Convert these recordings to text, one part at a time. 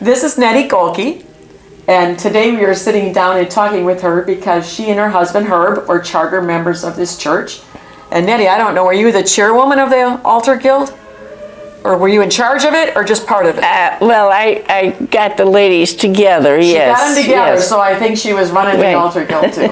This is Nettie Gohlke, and today we are sitting down and talking with her because she and her husband Herb are charter members of this church. And Nettie, I don't know, were you the chairwoman of the Altar Guild? Or were you in charge of it, or just part of it? Well, I got the ladies together, She yes. got them together, yes. so I think she was running the Right. Altar Guild too.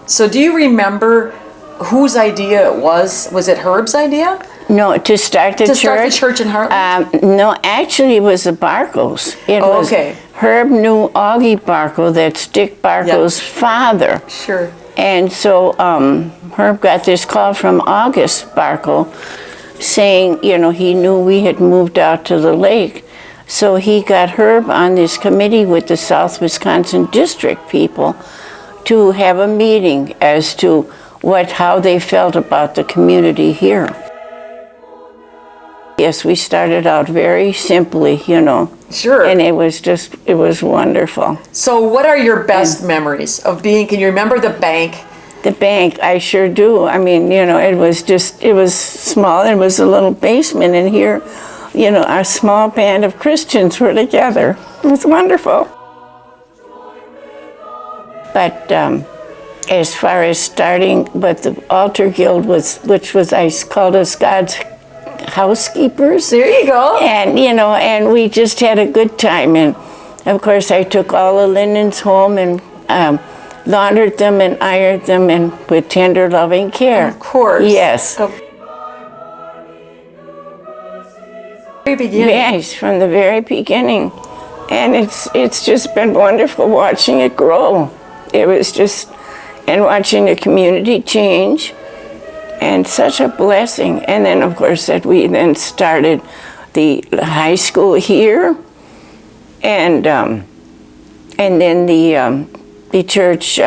So do you remember whose idea it was? Was it Herb's idea? No, to start the To church? start the church in Heartland? No, actually it was the Barkows. It was okay. Herb knew Augie Barkow, that's Dick Barkow's father. Sure. And so Herb got this call from August Barkow saying, you know, he knew we had moved out to the lake. So he got Herb on this committee with the South Wisconsin District people to have a meeting as to how they felt about the community here. Yes, we started out very simply, you know. Sure. And it was wonderful. So what are your best memories of being, can you remember the bank? The bank, I sure do. I mean, you know, it was small. It was a little basement, and here, you know, our small band of Christians were together. It was wonderful. But as far as starting, but the Altar Guild I called us God's housekeepers. There you go. And, you know, and we just had a good time. And of course, I took all the linens home and laundered them and ironed them and with tender, loving care. Of course. Yes. Very beginning. Yes, from the very beginning. And it's just been wonderful watching it grow. It was just, and watching the community change, and such a blessing. And then, of course, that we then started the high school here, and then the church,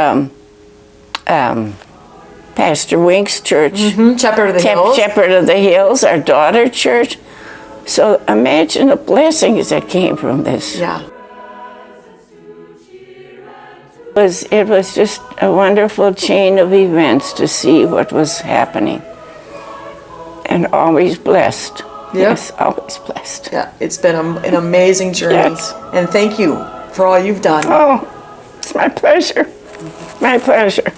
Pastor Wink's church, Shepherd of the Hills. Shepherd of the Hills, our daughter church. So imagine the blessings that came from this. Yeah. It was just a wonderful chain of events to see what was happening. And always blessed. Yeah. Yes, always blessed. Yeah, it's been an amazing journey. Yes. And thank you for all you've done. Oh, it's my pleasure. My pleasure.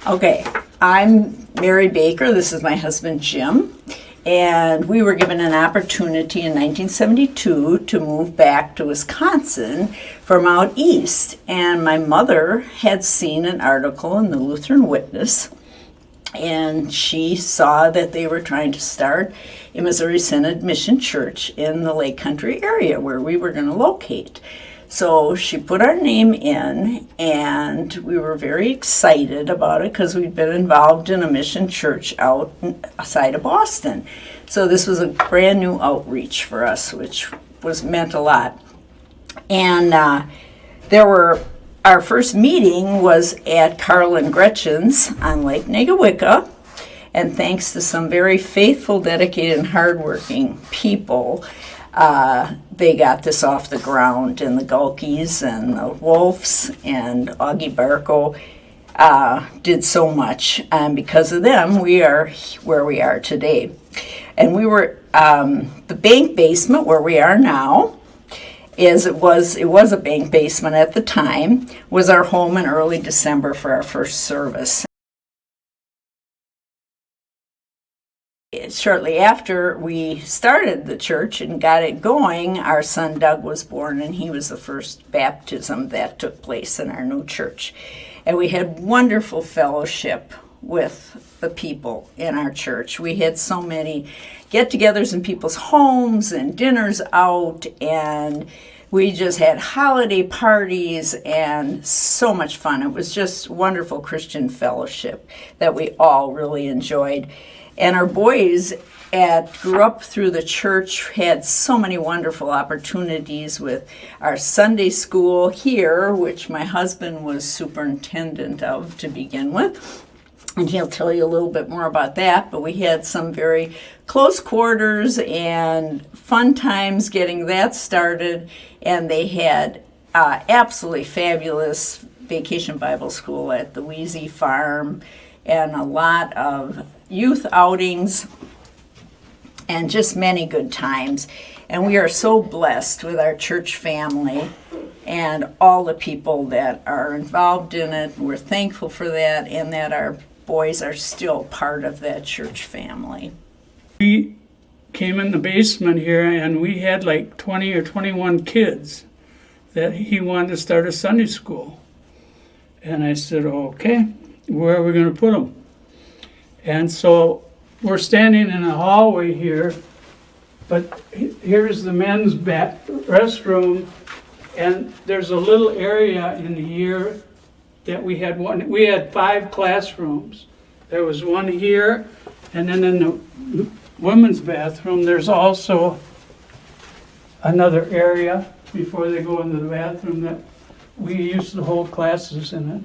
Okay, I'm Mary Baker. This is my husband, Jim. And we were given an opportunity in 1972 to move back to Wisconsin from out east. And my mother had seen an article in the Lutheran Witness, and she saw that they were trying to start a Missouri Synod Mission Church in the Lake Country area where we were going to locate. So she put our name in, and we were very excited about it because we'd been involved in a mission church outside of Boston. So this was a brand new outreach for us, which meant a lot. And our first meeting was at Carl and Gretchen's on Lake Negawicka, and thanks to some very faithful, dedicated, and hardworking people, they got this off the ground, and the Gohlkes and the Wolfs and Augie Barkow did so much. And because of them, we are where we are today. And we were, the bank basement where we are now, it was a bank basement at the time, was our home in early December for our first service. Shortly after we started the church and got it going, our son Doug was born, and he was the first baptism that took place in our new church. And we had wonderful fellowship with the people in our church. We had so many get-togethers in people's homes and dinners out, and we just had holiday parties and so much fun. It was just wonderful Christian fellowship that we all really enjoyed. And our boys grew up through the church, had so many wonderful opportunities with our Sunday school here, which my husband was superintendent of to begin with. and he'll tell you a little bit more about that. But we had some very close quarters and fun times getting that started, and they had absolutely fabulous vacation Bible school at the Wheezy Farm, and a lot of youth outings, and just many good times. And we are so blessed with our church family and all the people that are involved in it. We're thankful for that, and that our boys are still part of that church family. We came in the basement here, and we had like 20 or 21 kids that he wanted to start a Sunday school. And I said, okay, where are we going to put them? And so we're standing in a hallway here, but here's the men's restroom, and there's a little area in here that we had 5 classrooms. There was one here, and then in the women's bathroom, there's also another area before they go into the bathroom that we used to hold classes in it.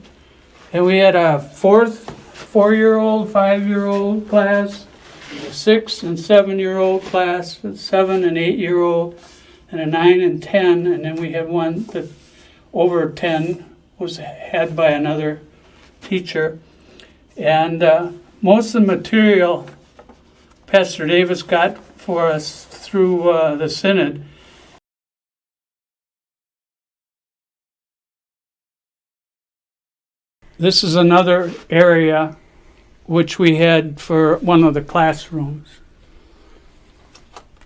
And we had a 4-year-old, 5-year-old class, a 6 and 7-year-old class, a 7 and 8-year-old, and a 9 and 10, and then we had one that over 10 was had by another teacher. And most of the material Pastor Davis got for us through the Synod. This is another area which we had for one of the classrooms.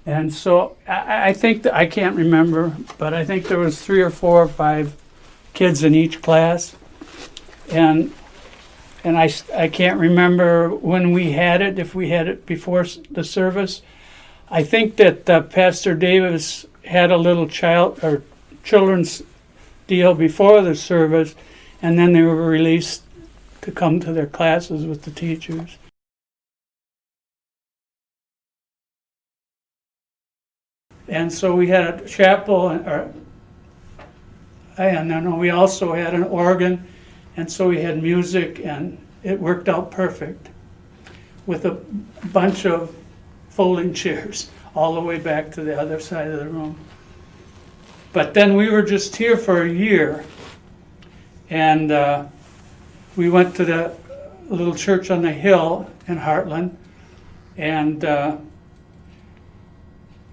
And so I think that, I can't remember, but I think there was 3 or 4 or 5 kids in each class. And I can't remember when we had it, if we had it before the service. I think that Pastor Davis had a little children's deal before the service, and then they were released to come to their classes with the teachers. And so we had a chapel, and we also had an organ, and so we had music, and it worked out perfect with a bunch of folding chairs all the way back to the other side of the room. But then we were just here for a year, and we went to the little church on the hill in Heartland, and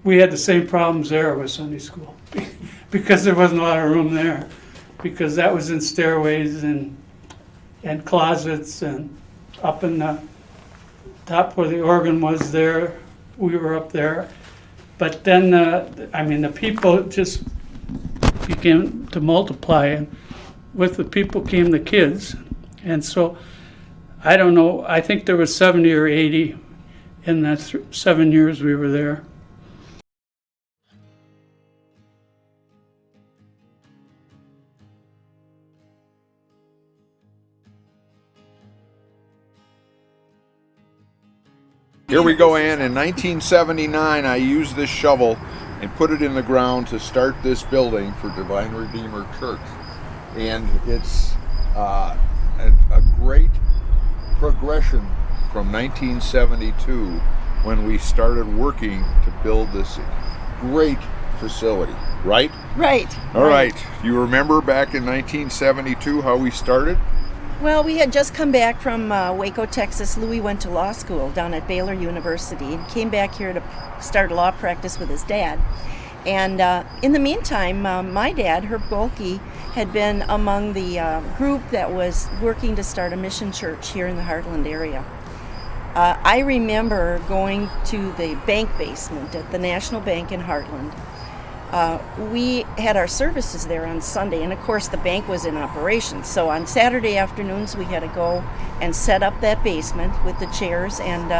we had the same problems there with Sunday school because there wasn't a lot of room there, because that was in stairways and closets, and up in the top where the organ was there, we were up there. But then, the people just began to multiply, and with the people came the kids. And so, I don't know, I think there was 70 or 80 in the 7 years we were there. Here we go, Ann. In 1979, I used this shovel and put it in the ground to start this building for Divine Redeemer Church. And it's a great progression from 1972 when we started working to build this great facility, right? Right. All right. You remember back in 1972 how we started? Well, we had just come back from Waco, Texas. Louis went to law school down at Baylor University and came back here to start law practice with his dad. And in the meantime, my dad, Herb Gohlke, had been among the group that was working to start a mission church here in the Heartland area. I remember going to the bank basement at the National Bank in Heartland. We had our services there on Sunday, and of course the bank was in operation. So on Saturday afternoons we had to go and set up that basement with the chairs, and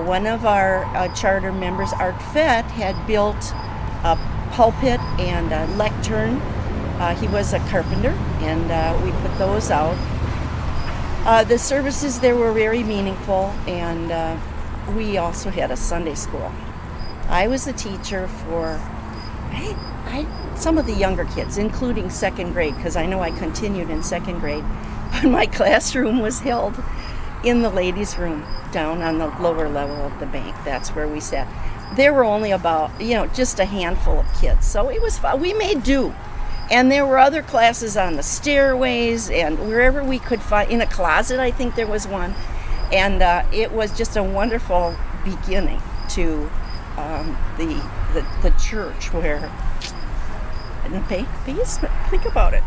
one of our charter members, Art Fett, had built a pulpit and a lectern. He was a carpenter, and we put those out. The services there were very meaningful, and we also had a Sunday school. I was the teacher for some of the younger kids, including second grade, because I know I continued in second grade. But my classroom was held in the ladies' room down on the lower level of the bank. That's where we sat. There were only about, just a handful of kids. So it was fun. We made do. And there were other classes on the stairways and wherever we could find. In a closet, I think there was one. And it was just a wonderful beginning to the church where, in the basement, think about it.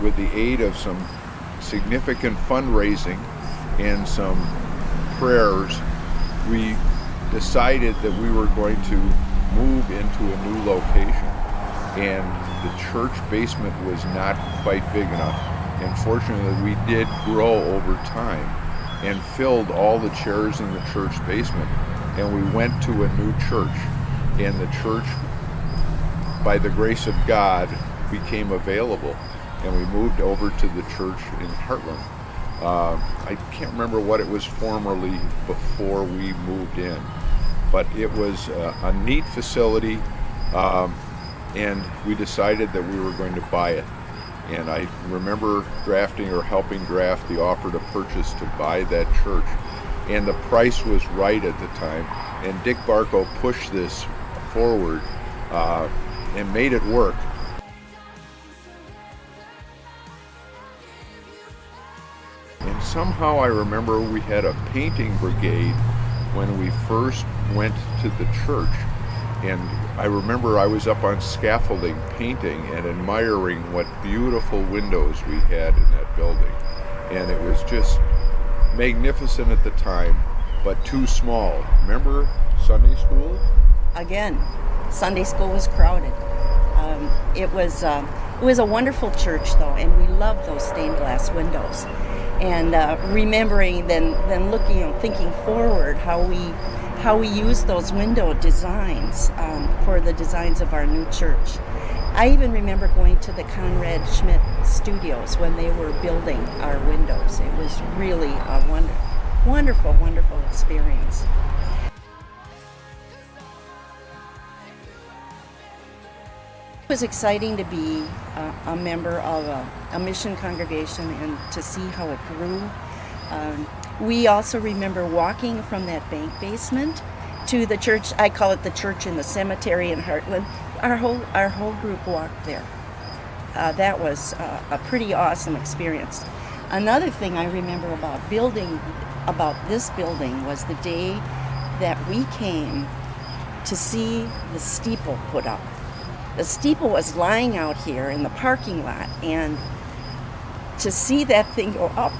With the aid of some significant fundraising and some prayers, we decided that we were going to move into a new location. And the church basement was not quite big enough. And fortunately, we did grow over time and filled all the chairs in the church basement. And we went to a new church. And the church, by the grace of God, became available. And we moved over to the church in Heartland. I can't remember what it was formerly before we moved in, but it was a neat facility, and we decided that we were going to buy it. And I remember drafting or helping draft the offer to purchase to buy that church, and the price was right at the time, and Dick Barkow pushed this forward and made it work. And somehow I remember we had a painting brigade when we first went to the church. And I remember I was up on scaffolding painting and admiring what beautiful windows we had in that building. And it was just magnificent at the time, but too small. Remember Sunday school? Again, Sunday school was crowded. It was a wonderful church, though, and we loved those stained glass windows. And remembering then looking, thinking forward, how we used those window designs for the designs of our new church. I even remember going to the Conrad Schmidt studios when they were building our windows. It was really a wonderful, wonderful experience. It was exciting to be a member of a mission congregation and to see how it grew. We also remember walking from that bank basement to the church. I call it the church in the cemetery in Heartland. Our whole group walked there. That was a pretty awesome experience. Another thing I remember about this building was the day that we came to see the steeple put up. The steeple was lying out here in the parking lot, and to see that thing go up,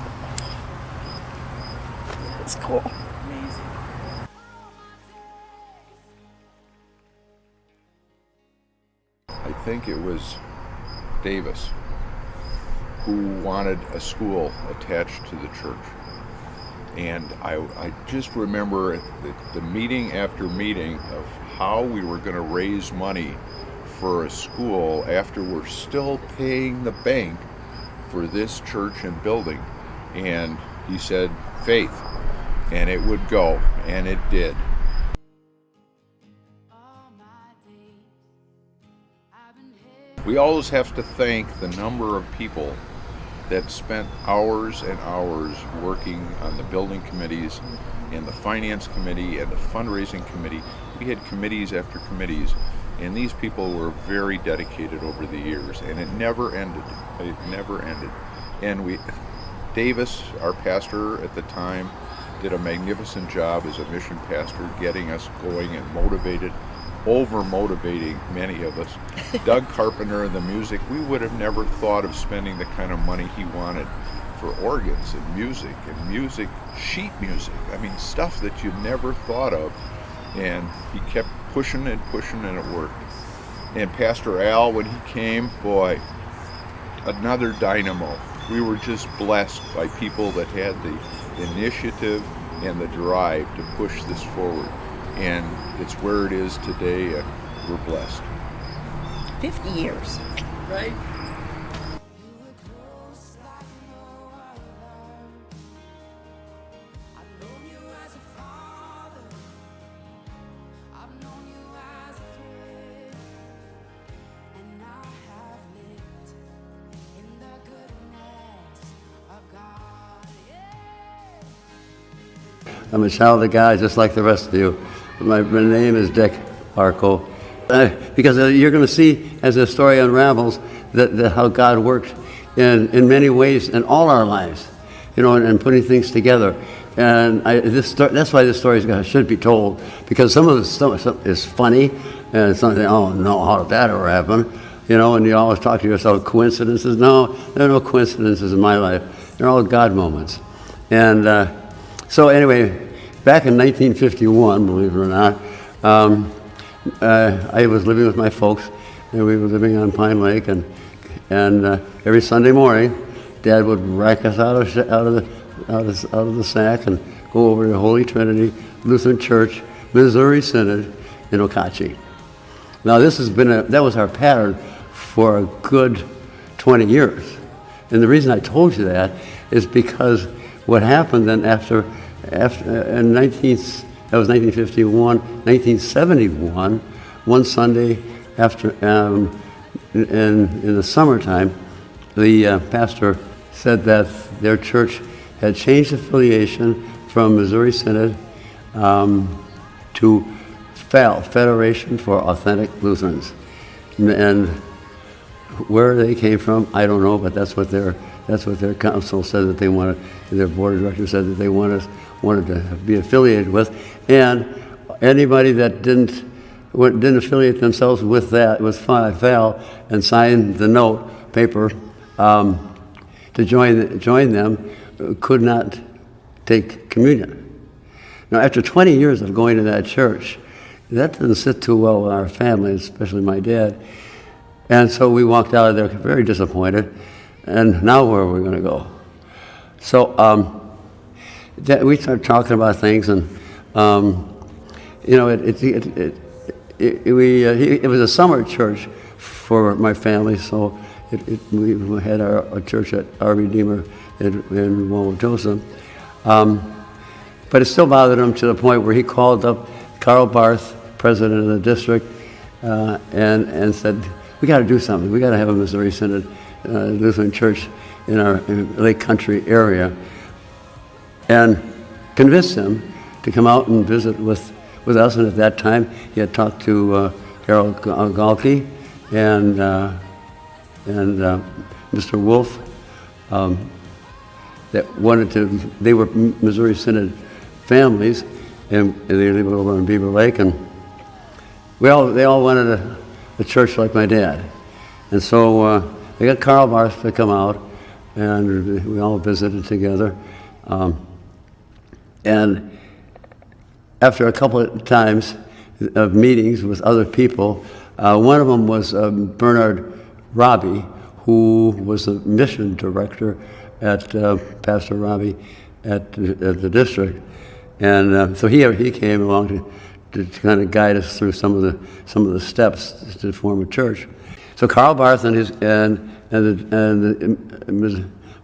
it's cool. Amazing. I think it was Davis who wanted a school attached to the church. And I just remember the meeting after meeting of how we were going to raise money for a school after we're still paying the bank for this church and building. And he said, faith, and it would go, and it did. We always have to thank the number of people that spent hours and hours working on the building committees and the finance committee and the fundraising committee. We had committees after committees, and these people were very dedicated over the years, and it never ended. It never ended. And Davis, our pastor at the time, did a magnificent job as a mission pastor, getting us going and motivated, over-motivating many of us. Doug Carpenter and the music, we would have never thought of spending the kind of money he wanted for organs and music, sheet music. I mean, stuff that you never thought of. And he kept pushing and pushing, and it worked. And Pastor Al, when he came, boy, another dynamo. We were just blessed by people that had the initiative and the drive to push this forward. And it's where it is today, and we're blessed. 50 years. Right? I'm a child of God just like the rest of you. My name is Dick Barkow. Because you're going to see as the story unravels that how God worked in many ways in all our lives, and putting things together. And that's why this story should be told, because some of the stuff is funny, and something, oh no, how did that ever happen? And you always talk to yourself, coincidences? No, there are no coincidences in my life. They're all God moments. And so anyway, back in 1951, believe it or not, I was living with my folks, and we were living on Pine Lake, and every Sunday morning, Dad would rack us out of the sack and go over to Holy Trinity Lutheran Church, Missouri Synod in Okauchee. Now that was our pattern for a good 20 years, and the reason I told you that is because what happened then after in 1971, one Sunday after in the summertime, the pastor said that their church had changed affiliation from Missouri Synod to FAL, Federation for Authentic Lutherans. And where they came from, I don't know, but that's what their council said that they wanted. Their board of directors said that they wanted to be affiliated with, and anybody that didn't affiliate themselves with FAL and sign the note paper to join them could not take communion. Now, after 20 years of going to that church, that didn't sit too well with our family, especially my dad. And so we walked out of there very disappointed. And now where are we going to go? So we started talking about things, and it was a summer church for my family, so we had our church at our Redeemer in Wauwatosa. But it still bothered him to the point where he called up Carl Barth, president of the district, and said, we got to do something. We got to have a Missouri Synod Lutheran church in our Lake Country area, and convinced him to come out and visit with us. And at that time, he had talked to Harold Gohlke and Mr. Wolf that wanted to. They were Missouri Synod families, and they lived over in Beaver Lake, and they all wanted a church like my dad, and so they got Carl Barth to come out, and we all visited together. And after a couple of times of meetings with other people, one of them was Bernard Robbie, who was the mission director at Pastor Robbie at the district, and so he came along to kind of guide us through some of the steps to form a church. So Carl Barth and the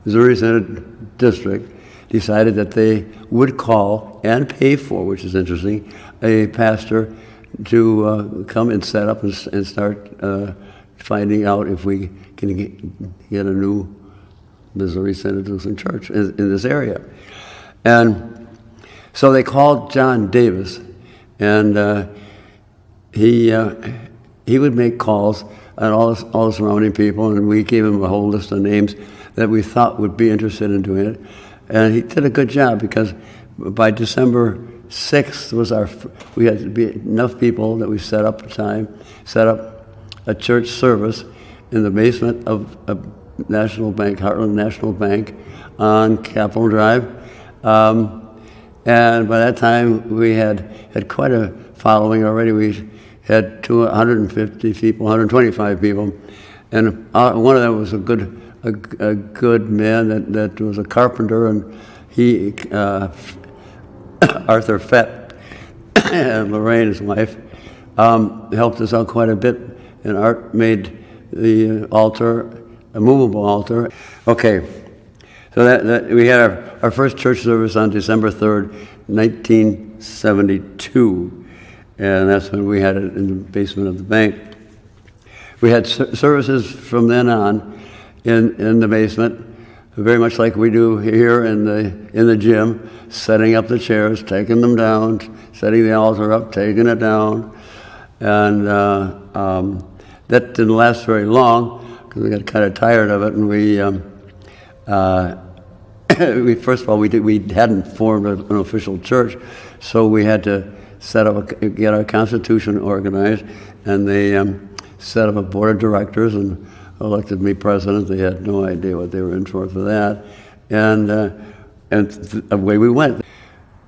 Missouri Synod district decided that they would call and pay for, which is interesting, a pastor to come and set up and start finding out if we can get a new Missouri Synod Lutheran church in this area. And so they called John Davis, and he would make calls on all the surrounding people, and we gave him a whole list of names that we thought would be interested in doing it. And he did a good job, because by December 6th we had to be enough people that we set up a church service in the basement of a National Bank, Heartland National Bank, on Capitol Drive. And by that time we had quite a following already. We had 150 people, 125 people, and one of them was a good man that was a carpenter, and he, Arthur Fett, and Lorraine, his wife, helped us out quite a bit, and Art made the altar a movable altar. Okay, so that we had our first church service on December 3rd, 1972. And that's when we had it in the basement of the bank. We had services from then on in the basement. very much like we do here in the gym, setting up the chairs, taking them down, setting the altar up, taking it down. And that didn't last very long because we got kind of tired of it, and we first of all we hadn't formed an official church, so we had to get our constitution organized, and they set up a board of directors and elected me president. They had no idea what they were in for that, and away we went.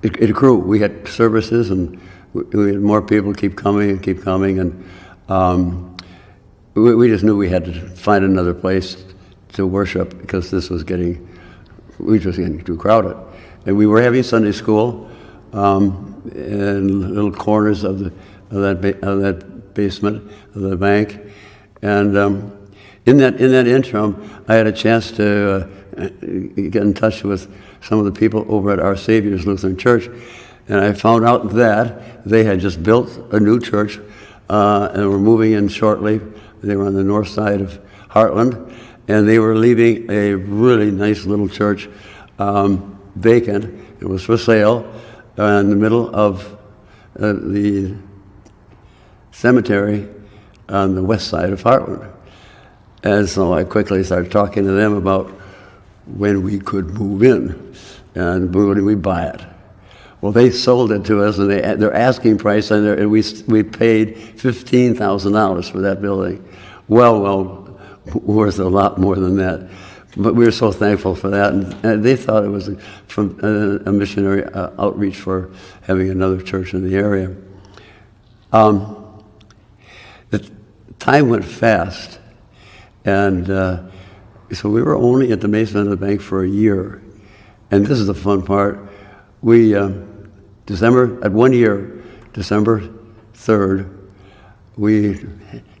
It grew. We had services, and we had more people keep coming, and we just knew we had to find another place to worship because we were just getting too crowded. And we were having Sunday school in little corners of that basement of the bank, and in that interim, I had a chance to get in touch with some of the people over at Our Savior's Lutheran Church, and I found out that they had just built a new church and were moving in shortly. They were on the north side of Heartland, and they were leaving a really nice little church vacant. It was for sale in the middle of the cemetery on the west side of Heartland. And so I quickly started talking to them about when we could move in and when we buy it. Well, they sold it to us, and their asking price, and we paid $15,000 for that building. Well, worth a lot more than that. But we were so thankful for that, and they thought it was from a missionary outreach for having another church in the area. The time went fast, and so we were only at the basement of the bank for a year. And this is the fun part. We, December 3rd, we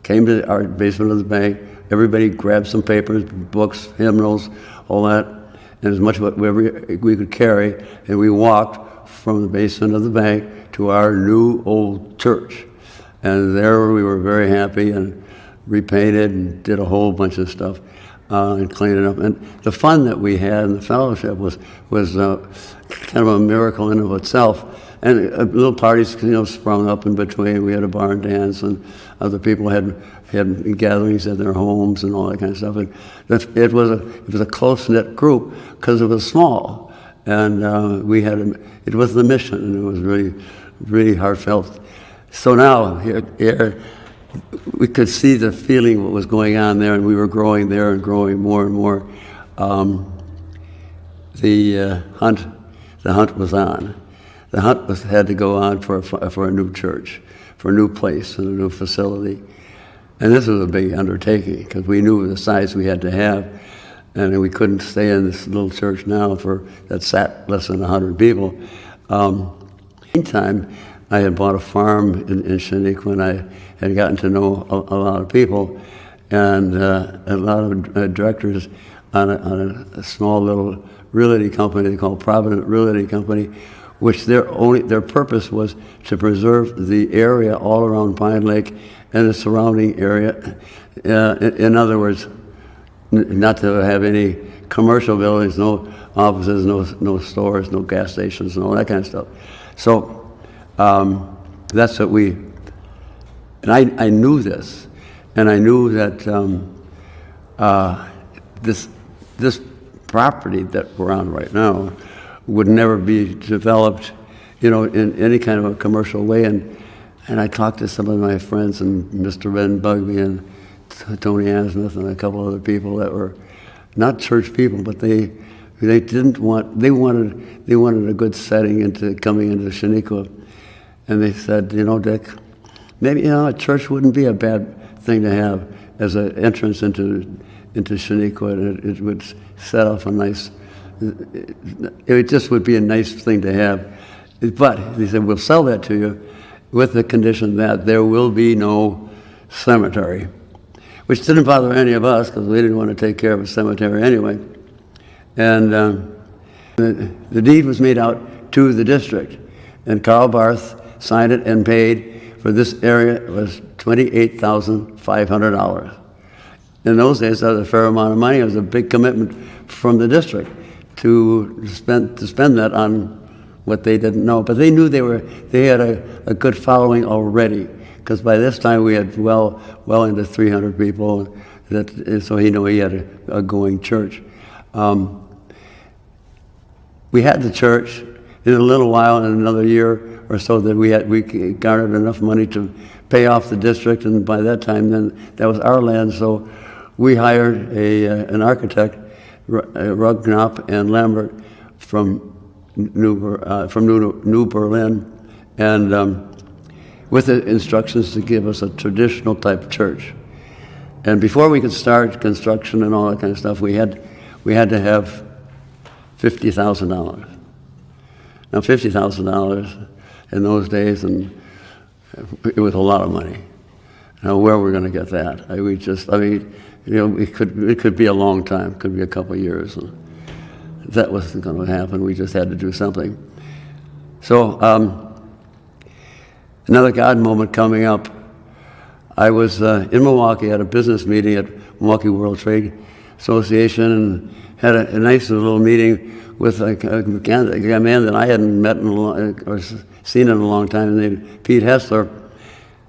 came to our basement of the bank. Everybody grabbed some papers, books, hymnals, all that, and as much whatever we could carry, and we walked from the basement of the bank to our new old church. And there we were very happy and repainted and did a whole bunch of stuff and cleaned it up. And the fun that we had in the fellowship was kind of a miracle in of itself. And little parties, sprung up in between. We had a barn dance, and other people had gatherings at their homes and all that kind of stuff. And it was a close-knit group because it was small, and it was the mission, and it was really, really heartfelt. So now here we could see the feeling what was going on there, and we were growing there and growing more and more. The hunt was on. The hunt had to go on for a new church, for a new place and a new facility. And this was a big undertaking because we knew the size we had to have, and we couldn't stay in this little church now that sat less than 100 people. Meantime, I had bought a farm in Shaniqua, and I had gotten to know a lot of people, and a lot of directors on a small little realty company called Provident Realty Company, which their purpose was to preserve the area all around Pine Lake and the surrounding area. In other words, not to have any commercial buildings, no offices, no stores, no gas stations, and all that kind of stuff. So that's what and I knew this, and I knew that this property that we're on right now would never be developed, in any kind of a commercial way. And I talked to some of my friends, and Mr. Ben Bugby and Tony Asmuth and a couple other people that were not church people, but they wanted a good setting into coming into Shaniqua. And they said, Dick, maybe a church wouldn't be a bad thing to have as an entrance into Shaniqua, and it would set off a nice. It just would be a nice thing to have. But he said, we'll sell that to you with the condition that there will be no cemetery, which didn't bother any of us because we didn't want to take care of a cemetery anyway. And the deed was made out to the district, and Carl Barth signed it and paid for this area. It was $28,500. in those days, that was a fair amount of money. It was a big commitment from the district to spend that on what they didn't know. But they knew they had a good following already, because by this time we had well into 300 people. So he had a going church. We had the church in a little while, in another year or so, that we garnered enough money to pay off the district, and by that time, then that was our land. So we hired an architect, Rugnop and Lambert, from New Berlin, and with the instructions to give us a traditional type church. And before we could start construction and all that kind of stuff, we had to have $50,000. Now, $50,000 in those days, and it was a lot of money. Now, where we're going to get that? It could be a long time. It could be a couple of years. That wasn't going to happen. We just had to do something. So, another God moment coming up. I was in Milwaukee at a business meeting at Milwaukee World Trade Association, and had a nice little meeting with a man that I hadn't met or seen in a long time, named Pete Hessler.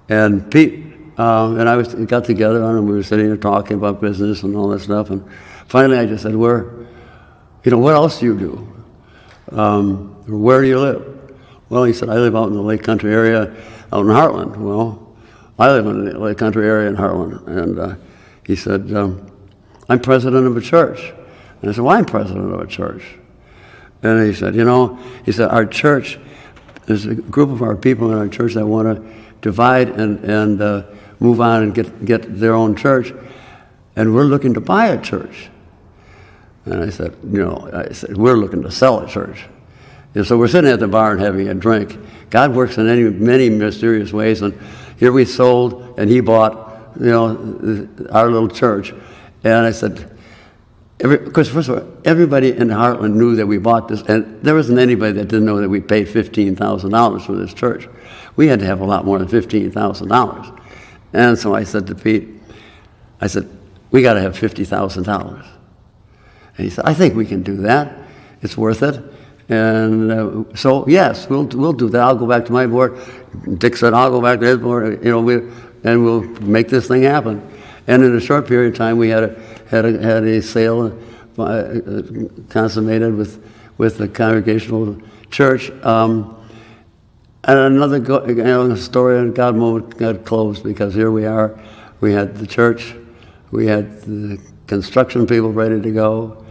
And Pete and I got together, and we were sitting there talking about business and all that stuff. And finally, I just said, what else do you do? Where do you live? Well, he said, I live out in the Lake Country area out in Heartland. Well, I live in the Lake Country area in Heartland. And he said, I'm president of a church. And I said, well, I'm president of a church. And he said, our church, there's a group of our people in our church that want to divide and move on and get their own church. And we're looking to buy a church. And I said, we're looking to sell a church. And so we're sitting at the bar and having a drink. God works in many mysterious ways. And here we sold, and he bought, our little church. And I said, because first of all, everybody in Heartland knew that we bought this, and there wasn't anybody that didn't know that we paid $15,000 for this church. We had to have a lot more than $15,000. And so I said to Pete, we got to have $50,000. And he said, I think we can do that. It's worth it. And so, yes, we'll do that. I'll go back to my board. Dick said, I'll go back to his board, and we'll make this thing happen. And in a short period of time, we had a sale consummated with the Congregational Church. And another story on God moment got closed, because here we are. We had the church. We had the construction people ready to go.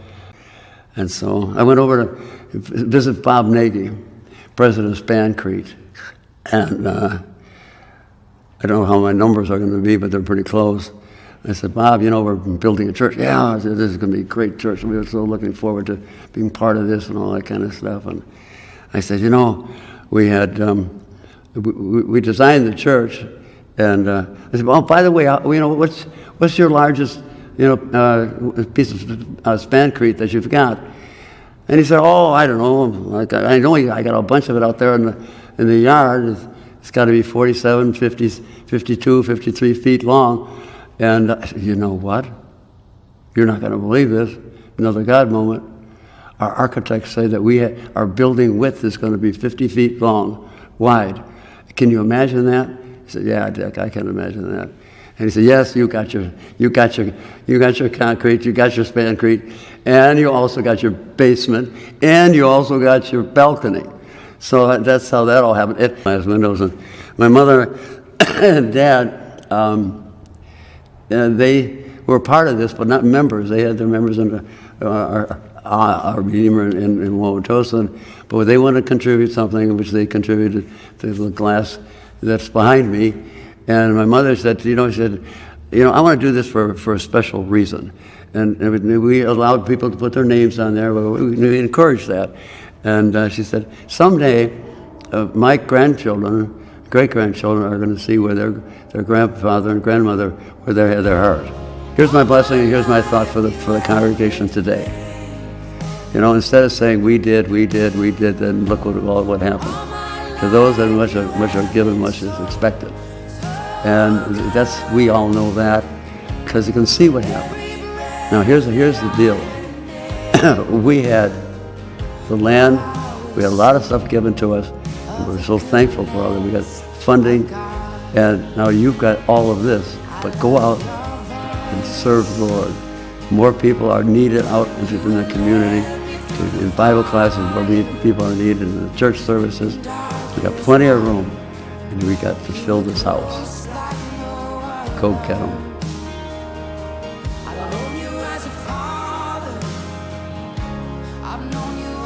And so I went over to visit Bob Nagy, president of Spancrete. And I don't know how my numbers are going to be, but they're pretty close. I said, Bob, we're building a church. Yeah, I said, this is going to be a great church. We were so looking forward to being part of this and all that kind of stuff. And I said, we had, we designed the church. And I said, well, by the way, what's your largest, piece of Spancrete that you've got? And he said, oh, I don't know. I know I got a bunch of it out there in the yard. It's got to be 47, 50, 52, 53 feet long. And I said, you know what? You're not going to believe this. Another God moment. Our architects say that our building width is going to be 50 feet long, wide. Can you imagine that? He said, yeah, Dick, I can imagine that. And he said, yes, you got your concrete, you got your Spancrete, and you also got your basement, and you also got your balcony. So that's how that all happened. It has windows. And my mother and dad, they were part of this, but not members. They had their members in our Redeemer in Wauwatosa, but they wanted to contribute something, which they contributed to the glass that's behind me. And my mother said, I want to do this for a special reason. And we allowed people to put their names on there, but we encouraged that. And she said, someday my grandchildren, great-grandchildren, are going to see where their grandfather and grandmother, where they had their heart. Here's my blessing, and here's my thought for the congregation today. Instead of saying we did, then look what happened. To those that much are given, much is expected. And we all know that. because you can see what happened. Now here's the deal. We had the land, we had a lot of stuff given to us, and we're so thankful for all that. We got funding, and now you've got all of this, but go out and serve the Lord. More people are needed out in the community, in Bible classes where people are needed, in the church services. We got plenty of room, and we got to fill this house. Go get them. I've known you as a father. I've known you